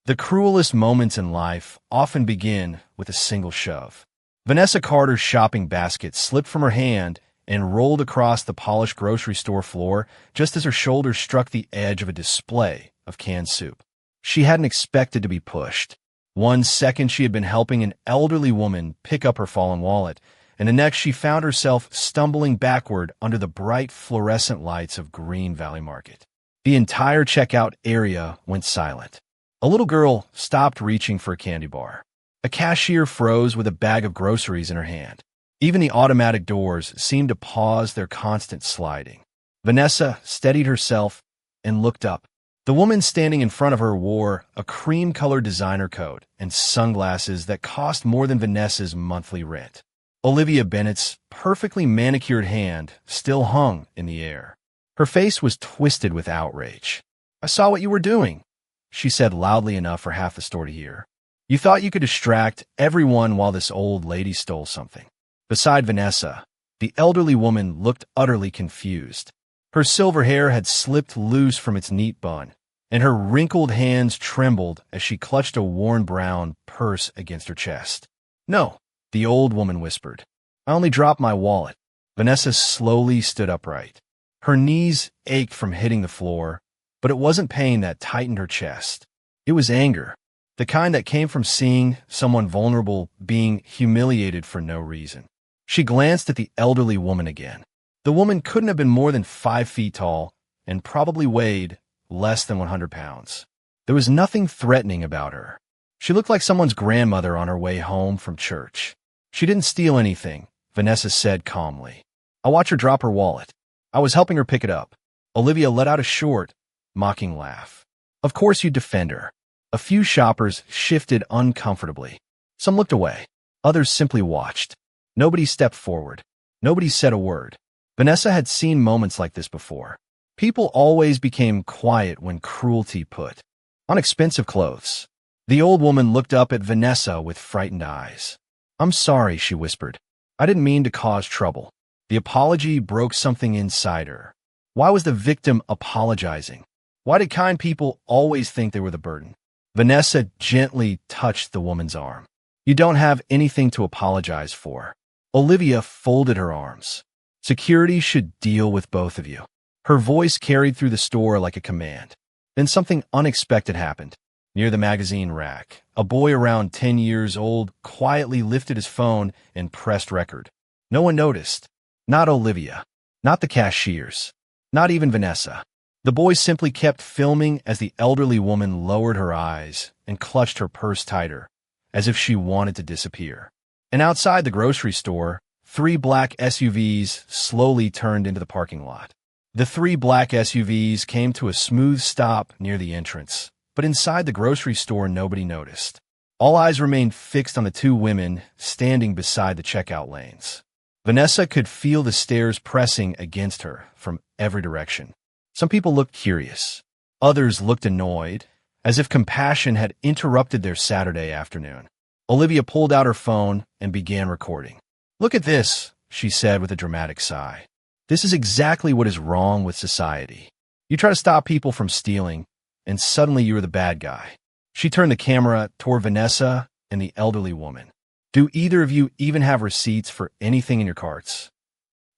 The cruelest moments in life often begin with a single shove. Vanessa Carter's shopping basket slipped from her hand and rolled across the polished grocery store floor just as her shoulders struck the edge of a display of canned soup. She hadn't expected to be pushed. 1 second she had been helping an elderly woman pick up her fallen wallet, and the next she found herself stumbling backward under the bright fluorescent lights of Green Valley Market. The entire checkout area went silent. A little girl stopped reaching for a candy bar. A cashier froze with a bag of groceries in her hand. Even the automatic doors seemed to pause their constant sliding. Vanessa steadied herself and looked up. The woman standing in front of her wore a cream-colored designer coat and sunglasses that cost more than Vanessa's monthly rent. Olivia Bennett's perfectly manicured hand still hung in the air. Her face was twisted with outrage. "I saw what you were doing," she said loudly enough for half the store to hear. "You thought you could distract everyone while this old lady stole something." Beside Vanessa, the elderly woman looked utterly confused. Her silver hair had slipped loose from its neat bun, and her wrinkled hands trembled as she clutched a worn brown purse against her chest. "No," the old woman whispered. "I only dropped my wallet." Vanessa slowly stood upright. Her knees ached from hitting the floor, but it wasn't pain that tightened her chest. It was anger, the kind that came from seeing someone vulnerable being humiliated for no reason. She glanced at the elderly woman again. The woman couldn't have been more than 5 feet tall and probably weighed less than 100 pounds. There was nothing threatening about her. She looked like someone's grandmother on her way home from church. "She didn't steal anything," Vanessa said calmly. "I watched her drop her wallet. I was helping her pick it up." Olivia let out a short, mocking laugh. "Of course you'd defend her." A few shoppers shifted uncomfortably. Some looked away. Others simply watched. Nobody stepped forward. Nobody said a word. Vanessa had seen moments like this before. People always became quiet when cruelty put on expensive clothes. The old woman looked up at Vanessa with frightened eyes. "I'm sorry," she whispered. "I didn't mean to cause trouble." The apology broke something inside her. Why was the victim apologizing? Why did kind people always think they were the burden? Vanessa gently touched the woman's arm. "You don't have anything to apologize for." Olivia folded her arms. "Security should deal with both of you." Her voice carried through the store like a command. Then something unexpected happened. Near the magazine rack, a boy around 10 years old quietly lifted his phone and pressed record. No one noticed. Not Olivia. Not the cashiers. Not even Vanessa. The boy simply kept filming as the elderly woman lowered her eyes and clutched her purse tighter, as if she wanted to disappear. And outside the grocery store, 3 black SUVs slowly turned into the parking lot. The 3 black SUVs came to a smooth stop near the entrance, but inside the grocery store nobody noticed. All eyes remained fixed on the 2 women standing beside the checkout lanes. Vanessa could feel the stares pressing against her from every direction. Some people looked curious. Others looked annoyed, as if compassion had interrupted their Saturday afternoon. Olivia pulled out her phone and began recording. "Look at this," she said with a dramatic sigh. "This is exactly what is wrong with society. You try to stop people from stealing, and suddenly you're the bad guy." She turned the camera toward Vanessa and the elderly woman. "Do either of you even have receipts for anything in your carts?"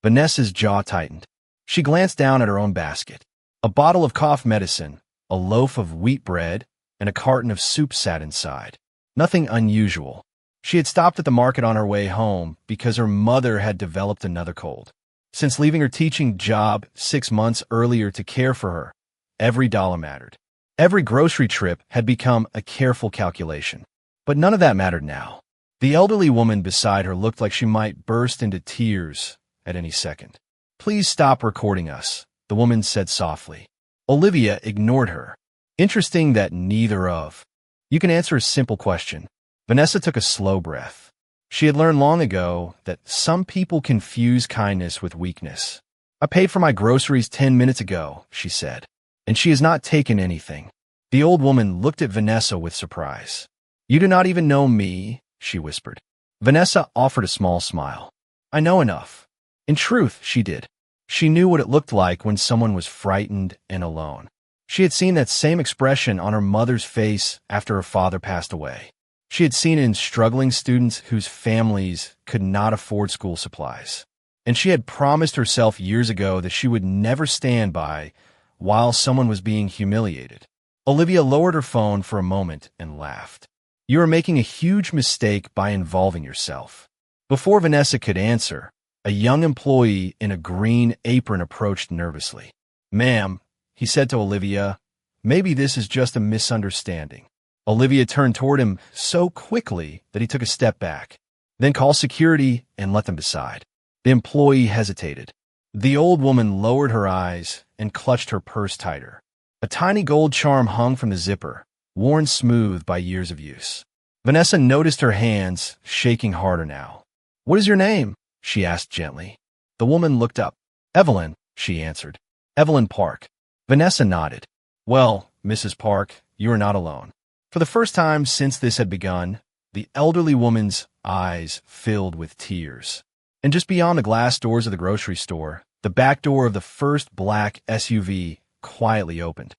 Vanessa's jaw tightened. She glanced down at her own basket. A bottle of cough medicine, a loaf of wheat bread, and a carton of soup sat inside. Nothing unusual. She had stopped at the market on her way home because her mother had developed another cold. Since leaving her teaching job 6 months earlier to care for her, every dollar mattered. Every grocery trip had become a careful calculation. But none of that mattered now. The elderly woman beside her looked like she might burst into tears at any second. "Please stop recording us," the woman said softly. Olivia ignored her. "Interesting that neither of you can answer a simple question." Vanessa took a slow breath. She had learned long ago that some people confuse kindness with weakness. "I paid for my groceries 10 minutes ago," she said, "and she has not taken anything." The old woman looked at Vanessa with surprise. "You do not even know me," she whispered. Vanessa offered a small smile. "I know enough." In truth, she did. She knew what it looked like when someone was frightened and alone. She had seen that same expression on her mother's face after her father passed away. She had seen it in struggling students whose families could not afford school supplies. And she had promised herself years ago that she would never stand by while someone was being humiliated. Olivia lowered her phone for a moment and laughed. You are making a huge mistake by involving yourself. Before Vanessa could answer, a young employee in a green apron approached nervously. Ma'am, he said to Olivia, maybe this is just a misunderstanding. Olivia turned toward him so quickly that he took a step back. Then call security and let them decide. The employee hesitated. The old woman lowered her eyes and clutched her purse tighter. A tiny gold charm hung from the zipper, worn smooth by years of use. Vanessa noticed her hands shaking harder now. What is your name? She asked gently. The woman looked up. Evelyn, she answered. Evelyn Park. Vanessa nodded. Well, Mrs. Park, you are not alone. For the first time since this had begun, the elderly woman's eyes filled with tears. And just beyond the glass doors of the grocery store, the back door of the first black SUV quietly opened.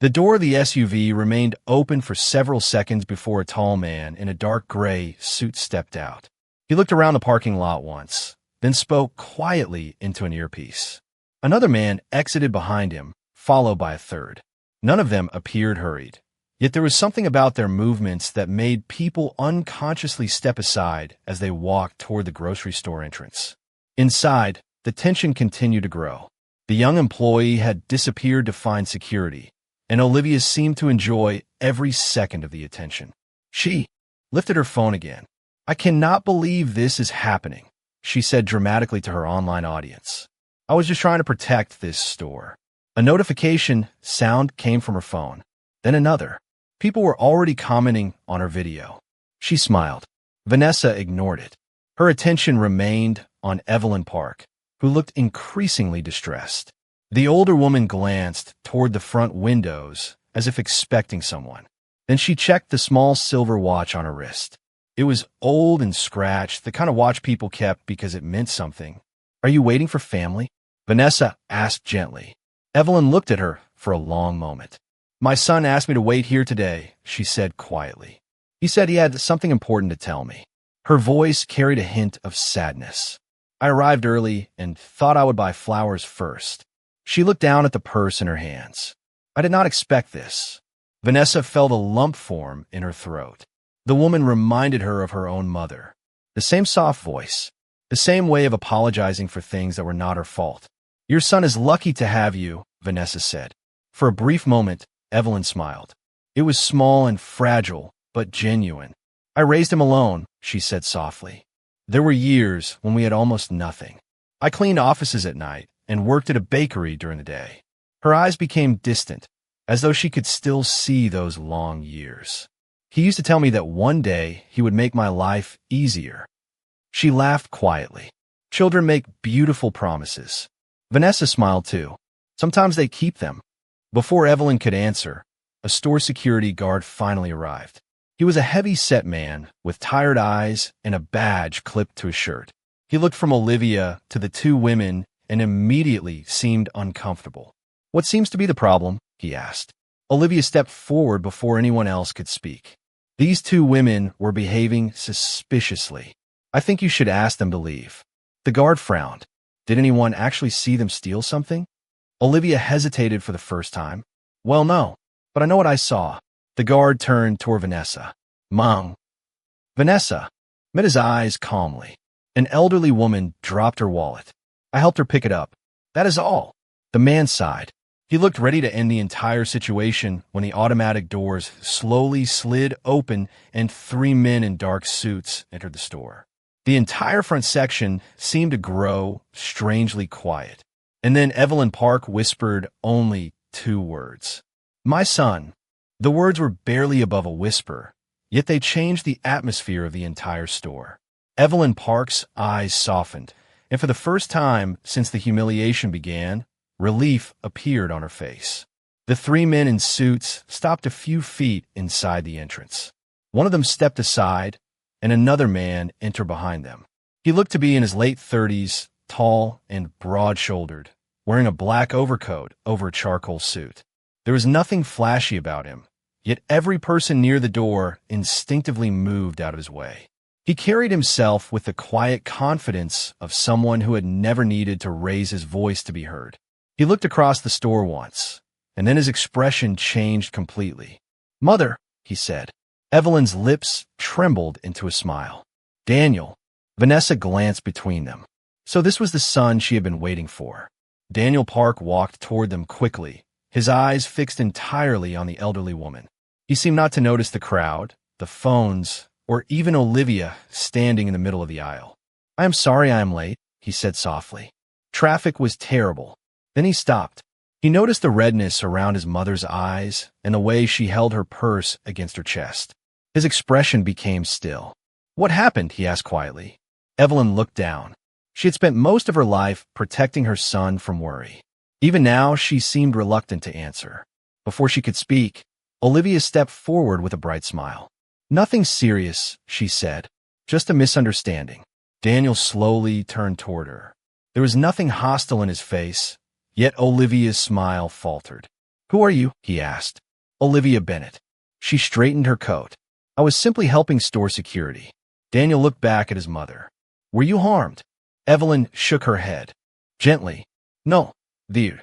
The door of the SUV remained open for several seconds before a tall man in a dark gray suit stepped out. He looked around the parking lot once, then spoke quietly into an earpiece. Another man exited behind him, followed by a third. None of them appeared hurried. Yet there was something about their movements that made people unconsciously step aside as they walked toward the grocery store entrance. Inside, the tension continued to grow. The young employee had disappeared to find security, and Olivia seemed to enjoy every second of the attention. She lifted her phone again. I cannot believe this is happening, she said dramatically to her online audience. I was just trying to protect this store. A notification sound came from her phone, then another. People were already commenting on her video. She smiled. Vanessa ignored it. Her attention remained on Evelyn Park, who looked increasingly distressed. The older woman glanced toward the front windows as if expecting someone. Then she checked the small silver watch on her wrist. It was old and scratched, the kind of watch people kept because it meant something. Are you waiting for family? Vanessa asked gently. Evelyn looked at her for a long moment. My son asked me to wait here today, she said quietly. He said he had something important to tell me. Her voice carried a hint of sadness. I arrived early and thought I would buy flowers first. She looked down at the purse in her hands. I did not expect this. Vanessa felt a lump form in her throat. The woman reminded her of her own mother. The same soft voice, the same way of apologizing for things that were not her fault. Your son is lucky to have you, Vanessa said. For a brief moment, Evelyn smiled. It was small and fragile, but genuine. I raised him alone, she said softly. There were years when we had almost nothing. I cleaned offices at night and worked at a bakery during the day. Her eyes became distant, as though she could still see those long years. He used to tell me that one day he would make my life easier. She laughed quietly. Children make beautiful promises. Vanessa smiled too. Sometimes they keep them. Before Evelyn could answer, a store security guard finally arrived. He was a heavy-set man with tired eyes and a badge clipped to his shirt. He looked from Olivia to the two women and immediately seemed uncomfortable. What seems to be the problem? He asked. Olivia stepped forward before anyone else could speak. These two women were behaving suspiciously. I think you should ask them to leave. The guard frowned. Did anyone actually see them steal something? Olivia hesitated for the first time. Well, no, but I know what I saw. The guard turned toward Vanessa. Mom. Vanessa met his eyes calmly. An elderly woman dropped her wallet. I helped her pick it up. That is all. The man sighed. He looked ready to end the entire situation when the automatic doors slowly slid open and three men in dark suits entered the store. The entire front section seemed to grow strangely quiet. And then Evelyn Park whispered only two words. My son. The words were barely above a whisper, yet they changed the atmosphere of the entire store. Evelyn Park's eyes softened, and for the first time since the humiliation began, relief appeared on her face. The three men in suits stopped a few feet inside the entrance. One of them stepped aside, and another man entered behind them. He looked to be in his late 30s, tall and broad-shouldered, wearing a black overcoat over a charcoal suit. There was nothing flashy about him, yet every person near the door instinctively moved out of his way. He carried himself with the quiet confidence of someone who had never needed to raise his voice to be heard. He looked across the store once, and then his expression changed completely. "Mother," he said. Evelyn's lips trembled into a smile. "Daniel." Vanessa glanced between them. So this was the son she had been waiting for. Daniel Park walked toward them quickly, his eyes fixed entirely on the elderly woman. He seemed not to notice the crowd, the phones, or even Olivia standing in the middle of the aisle. "I am sorry I am late," he said softly. Traffic was terrible. Then he stopped. He noticed the redness around his mother's eyes and the way she held her purse against her chest. His expression became still. "What happened?" he asked quietly. Evelyn looked down. She had spent most of her life protecting her son from worry. Even now, she seemed reluctant to answer. Before she could speak, Olivia stepped forward with a bright smile. "Nothing serious," she said. "Just a misunderstanding." Daniel slowly turned toward her. There was nothing hostile in his face, yet Olivia's smile faltered. "Who are you?" he asked. "Olivia Bennett." She straightened her coat. "I was simply helping store security." Daniel looked back at his mother. "Were you harmed?" Evelyn shook her head. Gently. "No, dear."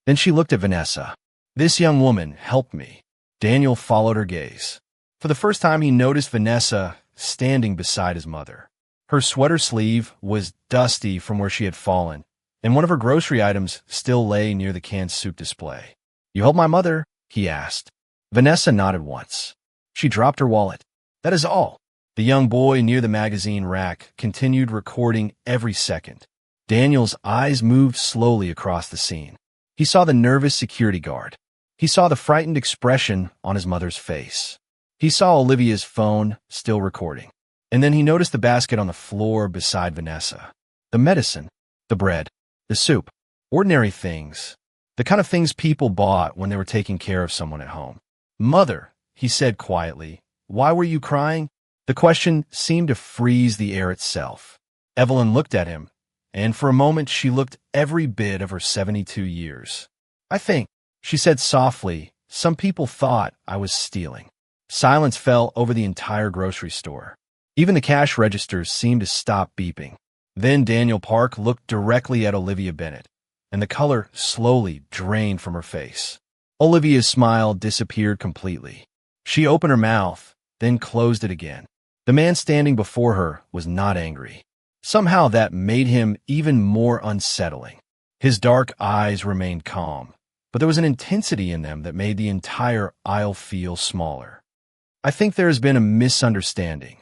Then she looked at Vanessa. "This young woman helped me." Daniel followed her gaze. For the first time, he noticed Vanessa standing beside his mother. Her sweater sleeve was dusty from where she had fallen, and one of her grocery items still lay near the canned soup display. "You helped my mother?" he asked. Vanessa nodded once. She dropped her wallet. "That is all." The young boy near the magazine rack continued recording every second. Daniel's eyes moved slowly across the scene. He saw the nervous security guard. He saw the frightened expression on his mother's face. He saw Olivia's phone still recording. And then he noticed the basket on the floor beside Vanessa. The medicine, the bread, the soup, ordinary things, the kind of things people bought when they were taking care of someone at home. "Mother," he said quietly, "why were you crying?" The question seemed to freeze the air itself. Evelyn looked at him, and for a moment she looked every bit of her 72 years. "I think," she said softly, "some people thought I was stealing." Silence fell over the entire grocery store. Even the cash registers seemed to stop beeping. Then Daniel Park looked directly at Olivia Bennett, and the color slowly drained from her face. Olivia's smile disappeared completely. She opened her mouth, then closed it again. The man standing before her was not angry. Somehow that made him even more unsettling. His dark eyes remained calm, but there was an intensity in them that made the entire aisle feel smaller. "I think there has been a misunderstanding,"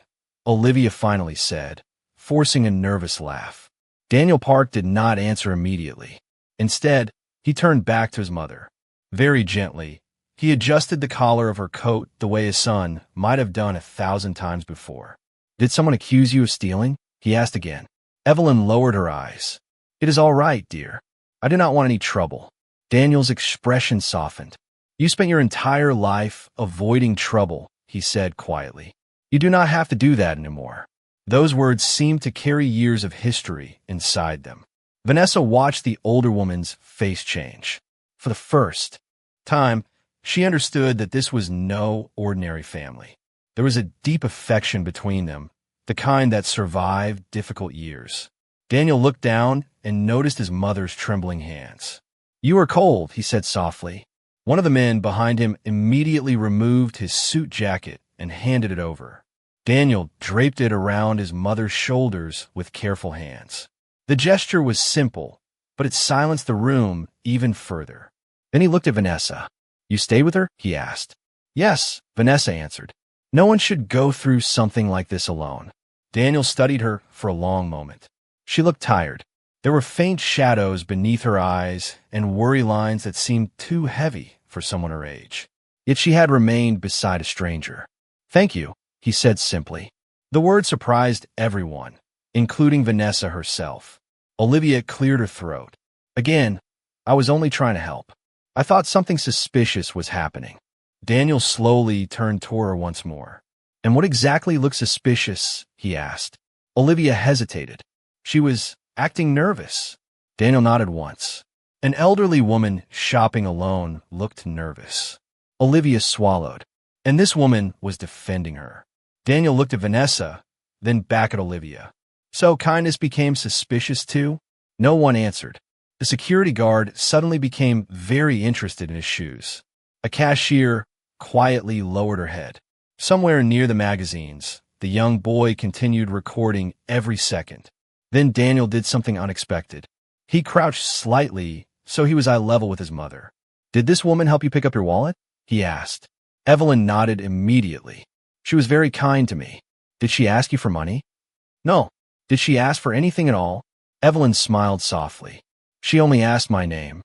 Olivia finally said, forcing a nervous laugh. Daniel Park did not answer immediately. Instead, he turned back to his mother. Very gently, he adjusted the collar of her coat the way his son might have done 1,000 times before. "Did someone accuse you of stealing?" he asked again. Evelyn lowered her eyes. "It is all right, dear. I do not want any trouble." Daniel's expression softened. "You spent your entire life avoiding trouble," he said quietly. "You do not have to do that anymore." Those words seemed to carry years of history inside them. Vanessa watched the older woman's face change. For the first time, she understood that this was no ordinary family. There was a deep affection between them, the kind that survived difficult years. Daniel looked down and noticed his mother's trembling hands. "You are cold," he said softly. One of the men behind him immediately removed his suit jacket and handed it over. Daniel draped it around his mother's shoulders with careful hands. The gesture was simple, but it silenced the room even further. Then he looked at Vanessa. "You stayed with her?" he asked. "Yes," Vanessa answered. "No one should go through something like this alone." Daniel studied her for a long moment. She looked tired. There were faint shadows beneath her eyes and worry lines that seemed too heavy for someone her age. Yet she had remained beside a stranger. "Thank you," he said simply. The word surprised everyone, including Vanessa herself. Olivia cleared her throat. "Again, I was only trying to help. I thought something suspicious was happening." Daniel slowly turned toward her once more. "And what exactly looked suspicious?" he asked. Olivia hesitated. She was acting nervous. Daniel nodded once. An elderly woman shopping alone looked nervous. Olivia swallowed, and this woman was defending her. Daniel looked at Vanessa, then back at Olivia. So kindness became suspicious too? No one answered. The security guard suddenly became very interested in his shoes. A cashier quietly lowered her head. Somewhere near the magazines, the young boy continued recording every second. Then Daniel did something unexpected. He crouched slightly so he was eye level with his mother. "Did this woman help you pick up your wallet?" he asked. Evelyn nodded immediately. "She was very kind to me." "Did she ask you for money?" "No." "Did she ask for anything at all?" Evelyn smiled softly. "She only asked my name."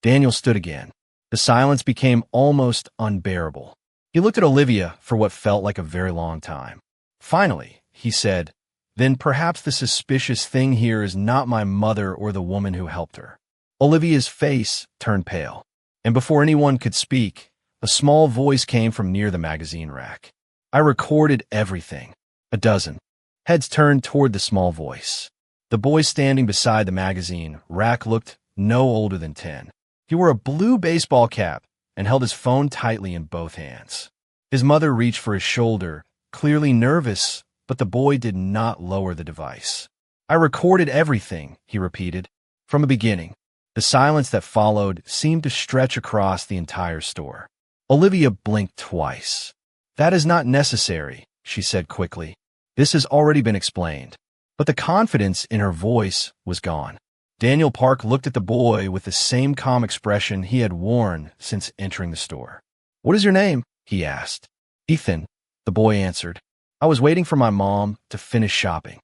Daniel stood again. The silence became almost unbearable. He looked at Olivia for what felt like a very long time. Finally, he said, "Then perhaps the suspicious thing here is not my mother or the woman who helped her." Olivia's face turned pale, and before anyone could speak, a small voice came from near the magazine rack. "I recorded everything." A dozen heads turned toward the small voice. The boy standing beside the magazine rack looked no older than 10. He wore a blue baseball cap and held his phone tightly in both hands. His mother reached for his shoulder, clearly nervous, but the boy did not lower the device. "I recorded everything," he repeated, "from the beginning." The silence that followed seemed to stretch across the entire store. Olivia blinked twice. "That is not necessary," she said quickly. "This has already been explained." But the confidence in her voice was gone. Daniel Park looked at the boy with the same calm expression he had worn since entering the store. "What is your name?" he asked. "Ethan," the boy answered. "I was waiting for my mom to finish shopping."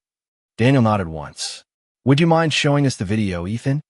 Daniel nodded once. "Would you mind showing us the video, Ethan?"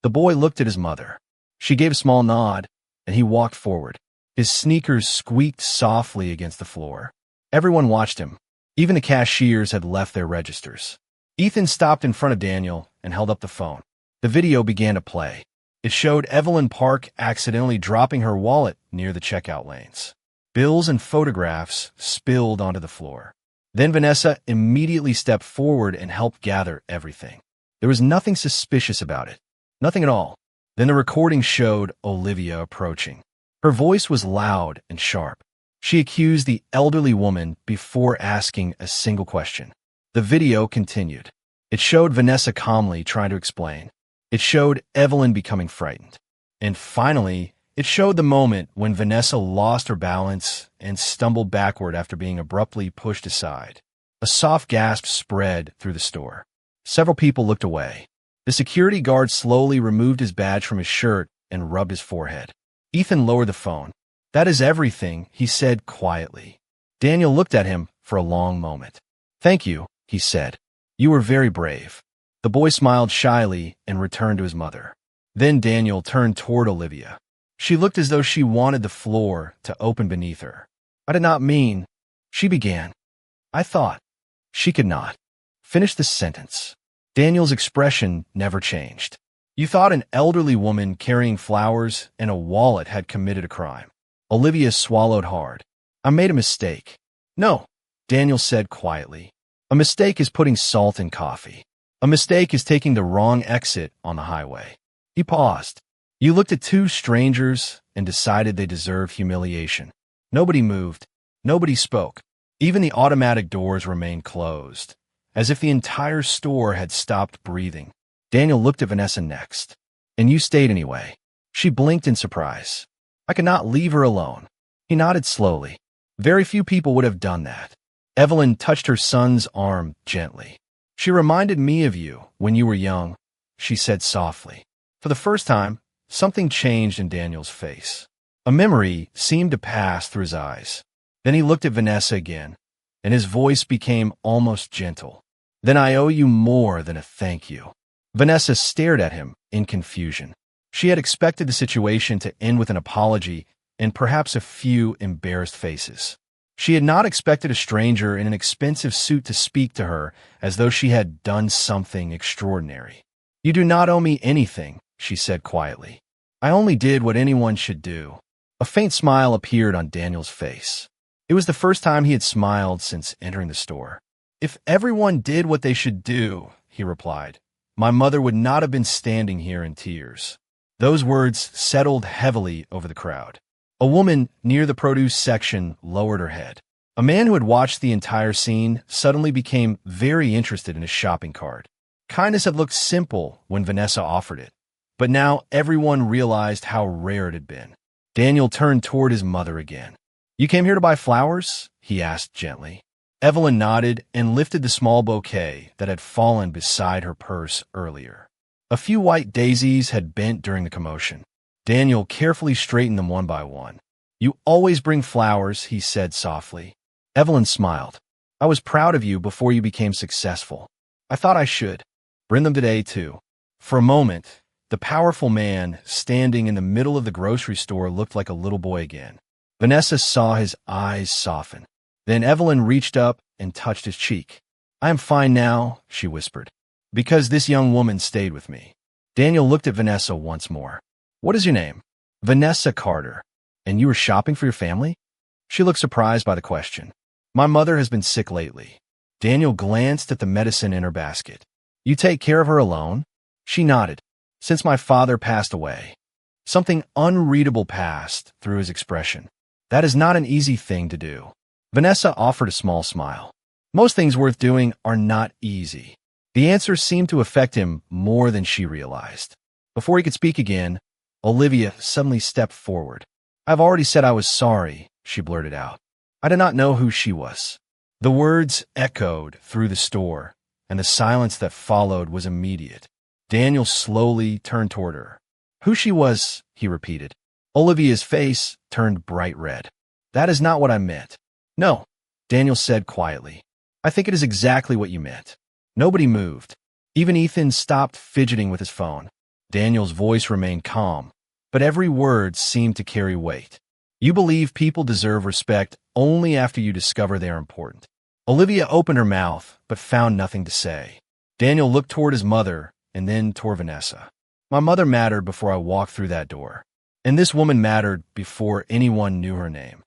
The boy looked at his mother. She gave a small nod, and he walked forward. His sneakers squeaked softly against the floor. Everyone watched him. Even the cashiers had left their registers. Ethan stopped in front of Daniel and held up the phone. The video began to play. It showed Evelyn Park accidentally dropping her wallet near the checkout lanes. Bills and photographs spilled onto the floor. Then Vanessa immediately stepped forward and helped gather everything. There was nothing suspicious about it. Nothing at all. Then the recording showed Olivia approaching. Her voice was loud and sharp. She accused the elderly woman before asking a single question. The video continued. It showed Vanessa calmly trying to explain. It showed Evelyn becoming frightened. And finally, it showed the moment when Vanessa lost her balance and stumbled backward after being abruptly pushed aside. A soft gasp spread through the store. Several people looked away. The security guard slowly removed his badge from his shirt and rubbed his forehead. Ethan lowered the phone. "That is everything," he said quietly. Daniel looked at him for a long moment. "Thank you," he said. "You were very brave." The boy smiled shyly and returned to his mother. Then Daniel turned toward Olivia. She looked as though she wanted the floor to open beneath her. "I did not mean," she began. "I thought." She could not finish the sentence. Daniel's expression never changed. "You thought an elderly woman carrying flowers and a wallet had committed a crime." Olivia swallowed hard. "I made a mistake." "No," Daniel said quietly. "A mistake is putting salt in coffee. A mistake is taking the wrong exit on the highway." He paused. "You looked at two strangers and decided they deserved humiliation." Nobody moved. Nobody spoke. Even the automatic doors remained closed, as if the entire store had stopped breathing. Daniel looked at Vanessa next. "And you stayed anyway." She blinked in surprise. "I could not leave her alone." He nodded slowly. "Very few people would have done that." Evelyn touched her son's arm gently. "She reminded me of you when you were young," she said softly. For the first time, something changed in Daniel's face. A memory seemed to pass through his eyes. Then he looked at Vanessa again, and his voice became almost gentle. "Then I owe you more than a thank you." Vanessa stared at him in confusion. She had expected the situation to end with an apology and perhaps a few embarrassed faces. She had not expected a stranger in an expensive suit to speak to her as though she had done something extraordinary. "You do not owe me anything," she said quietly. "I only did what anyone should do." A faint smile appeared on Daniel's face. It was the first time he had smiled since entering the store. "If everyone did what they should do," he replied, "my mother would not have been standing here in tears." Those words settled heavily over the crowd. A woman near the produce section lowered her head. A man who had watched the entire scene suddenly became very interested in his shopping cart. Kindness had looked simple when Vanessa offered it, but now everyone realized how rare it had been. Daniel turned toward his mother again. "You came here to buy flowers?" he asked gently. Evelyn nodded and lifted the small bouquet that had fallen beside her purse earlier. A few white daisies had bent during the commotion. Daniel carefully straightened them one by one. "You always bring flowers," he said softly. Evelyn smiled. "I was proud of you before you became successful. I thought I should bring them today, too." For a moment, the powerful man standing in the middle of the grocery store looked like a little boy again. Vanessa saw his eyes soften. Then Evelyn reached up and touched his cheek. "I am fine now," she whispered, "because this young woman stayed with me." Daniel looked at Vanessa once more. "What is your name?" "Vanessa Carter." "And you were shopping for your family?" She looked surprised by the question. "My mother has been sick lately." Daniel glanced at the medicine in her basket. "You take care of her alone?" She nodded. "Since my father passed away." Something unreadable passed through his expression. "That is not an easy thing to do." Vanessa offered a small smile. "Most things worth doing are not easy." The answer seemed to affect him more than she realized. Before he could speak again, Olivia suddenly stepped forward. "I've already said I was sorry," she blurted out. I did not know who she was. The words echoed through the store, and the silence that followed was immediate. Daniel slowly turned toward her. "Who she was," he repeated. Olivia's face turned bright red. "That is not what I meant." "No," Daniel said quietly. "I think it is exactly what you meant." Nobody moved. Even Ethan stopped fidgeting with his phone. Daniel's voice remained calm, but every word seemed to carry weight. "You believe people deserve respect only after you discover they are important." Olivia opened her mouth, but found nothing to say. Daniel looked toward his mother and then toward Vanessa. "My mother mattered before I walked through that door, and this woman mattered before anyone knew her name."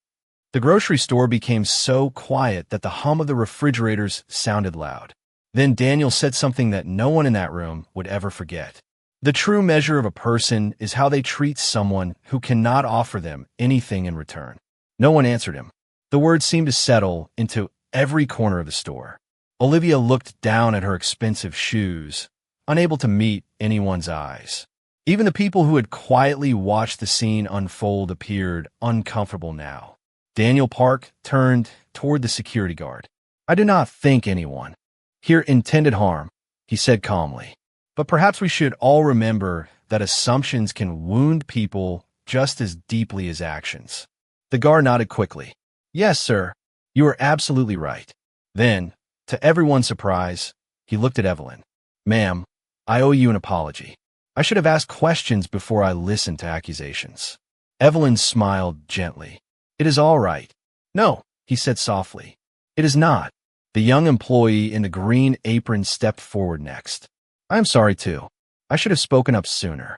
The grocery store became so quiet that the hum of the refrigerators sounded loud. Then Daniel said something that no one in that room would ever forget. "The true measure of a person is how they treat someone who cannot offer them anything in return." No one answered him. The words seemed to settle into every corner of the store. Olivia looked down at her expensive shoes, unable to meet anyone's eyes. Even the people who had quietly watched the scene unfold appeared uncomfortable now. Daniel Park turned toward the security guard. "I do not think anyone here intended harm," he said calmly. "But perhaps we should all remember that assumptions can wound people just as deeply as actions." The guard nodded quickly. "Yes, sir. You are absolutely right." Then, to everyone's surprise, he looked at Evelyn. "Ma'am, I owe you an apology. I should have asked questions before I listened to accusations." Evelyn smiled gently. "It is all right." "No," he said softly. "It is not." The young employee in the green apron stepped forward next. "I am sorry, too. I should have spoken up sooner."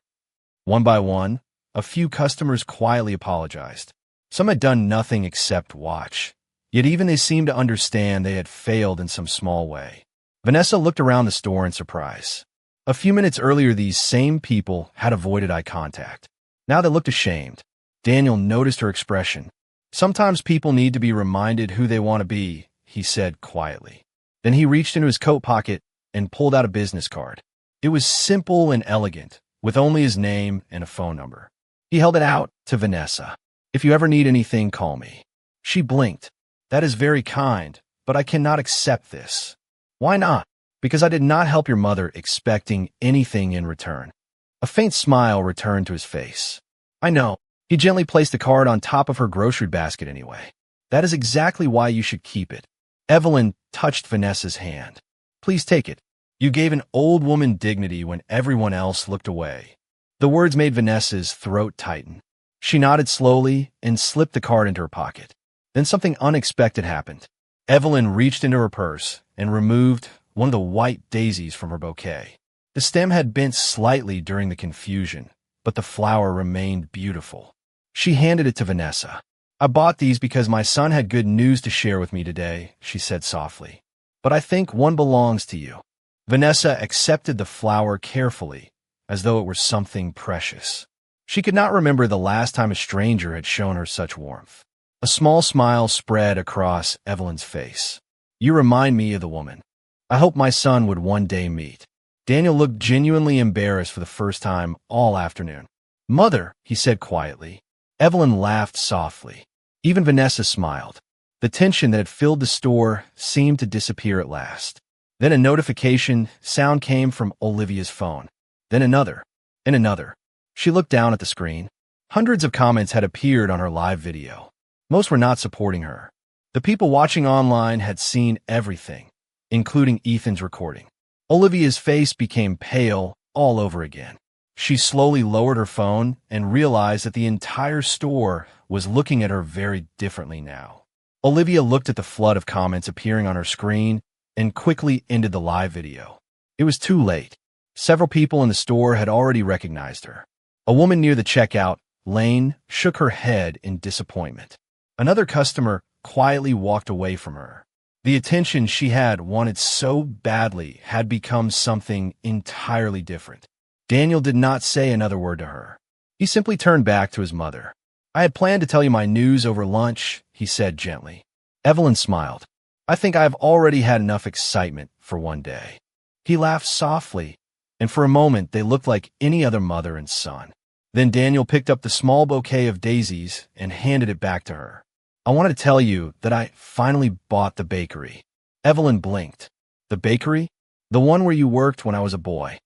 One by one, a few customers quietly apologized. Some had done nothing except watch, yet even they seemed to understand they had failed in some small way. Vanessa looked around the store in surprise. A few minutes earlier, these same people had avoided eye contact. Now they looked ashamed. Daniel noticed her expression. "Sometimes people need to be reminded who they want to be," he said quietly. Then he reached into his coat pocket and pulled out a business card. It was simple and elegant, with only his name and a phone number. He held it out to Vanessa. "If you ever need anything, call me." She blinked. "That is very kind, but I cannot accept this." "Why not?" "Because I did not help your mother expecting anything in return." A faint smile returned to his face. "I know." He gently placed the card on top of her grocery basket anyway. "That is exactly why you should keep it." Evelyn touched Vanessa's hand. "Please take it. You gave an old woman dignity when everyone else looked away." The words made Vanessa's throat tighten. She nodded slowly and slipped the card into her pocket. Then something unexpected happened. Evelyn reached into her purse and removed one of the white daisies from her bouquet. The stem had bent slightly during the confusion, but the flower remained beautiful. She handed it to Vanessa. "I bought these because my son had good news to share with me today," she said softly. "But I think one belongs to you." Vanessa accepted the flower carefully, as though it were something precious. She could not remember the last time a stranger had shown her such warmth. A small smile spread across Evelyn's face. You remind me of the woman I hope my son would one day meet. Daniel looked genuinely embarrassed for the first time all afternoon. Mother, he said quietly. Evelyn laughed softly. Even Vanessa smiled. The tension that had filled the store seemed to disappear at last. Then a notification sound came from Olivia's phone. Then another, and another. She looked down at the screen. Hundreds of comments had appeared on her live video. Most were not supporting her. The people watching online had seen everything, including Ethan's recording. Olivia's face became pale all over again. She slowly lowered her phone and realized that the entire store was looking at her very differently now. Olivia looked at the flood of comments appearing on her screen and quickly ended the live video. It was too late. Several people in the store had already recognized her. A woman near the checkout lane shook her head in disappointment. Another customer quietly walked away from her. The attention she had wanted so badly had become something entirely different. Daniel did not say another word to her. He simply turned back to his mother. I had planned to tell you my news over lunch, he said gently. Evelyn smiled. I think I have already had enough excitement for one day. He laughed softly, and for a moment they looked like any other mother and son. Then Daniel picked up the small bouquet of daisies and handed it back to her. I wanted to tell you that I finally bought the bakery. Evelyn blinked. The bakery? The one where you worked when I was a boy.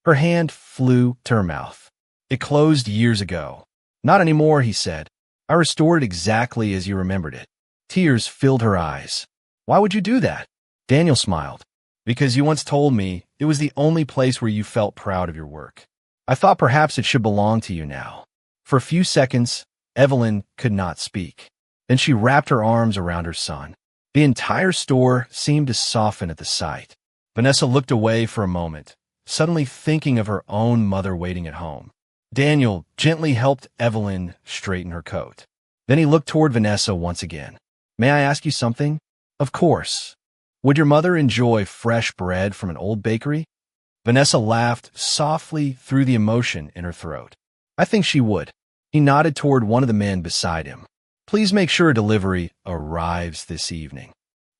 Her hand flew to her mouth. It closed years ago. Not anymore, he said. I restored it exactly as you remembered it. Tears filled her eyes. Why would you do that? Daniel smiled. Because you once told me it was the only place where you felt proud of your work. I thought perhaps it should belong to you now. For a few seconds, Evelyn could not speak. Then she wrapped her arms around her son. The entire store seemed to soften at the sight. Vanessa looked away for a moment, suddenly thinking of her own mother waiting at home. Daniel gently helped Evelyn straighten her coat. Then he looked toward Vanessa once again. May I ask you something? Of course. Would your mother enjoy fresh bread from an old bakery? Vanessa laughed softly through the emotion in her throat. I think she would. He nodded toward one of the men beside him. Please make sure a delivery arrives this evening.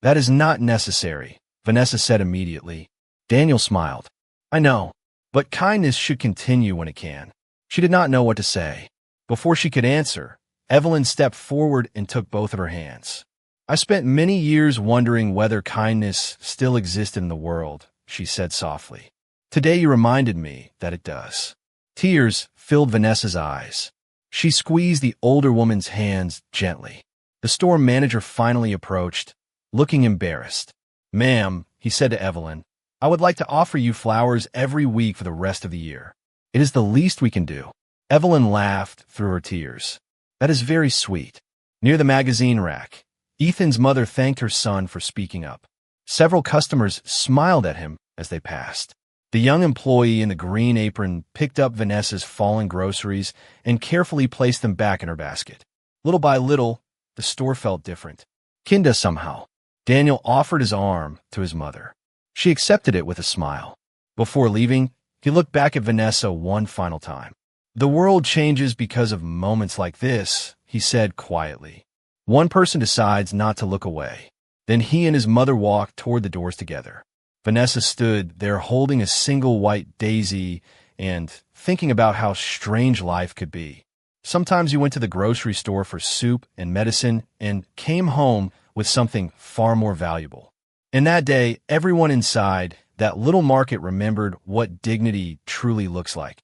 That is not necessary, Vanessa said immediately. Daniel smiled. I know, but kindness should continue when it can. She did not know what to say. Before she could answer, Evelyn stepped forward and took both of her hands. I spent many years wondering whether kindness still existed in the world, she said softly. Today you reminded me that it does. Tears filled Vanessa's eyes. She squeezed the older woman's hands gently. The store manager finally approached, looking embarrassed. Ma'am, he said to Evelyn, I would like to offer you flowers every week for the rest of the year. It is the least we can do. Evelyn laughed through her tears. That is very sweet. Near the magazine rack, Ethan's mother thanked her son for speaking up. Several customers smiled at him as they passed. The young employee in the green apron picked up Vanessa's fallen groceries and carefully placed them back in her basket. Little by little, the store felt different. Kinda somehow. Daniel offered his arm to his mother. She accepted it with a smile. Before leaving, he looked back at Vanessa one final time. The world changes because of moments like this, he said quietly. One person decides not to look away. Then he and his mother walked toward the doors together. Vanessa stood there holding a single white daisy and thinking about how strange life could be. Sometimes you went to the grocery store for soup and medicine and came home with something far more valuable. And that day, everyone inside that little market remembered what dignity truly looks like.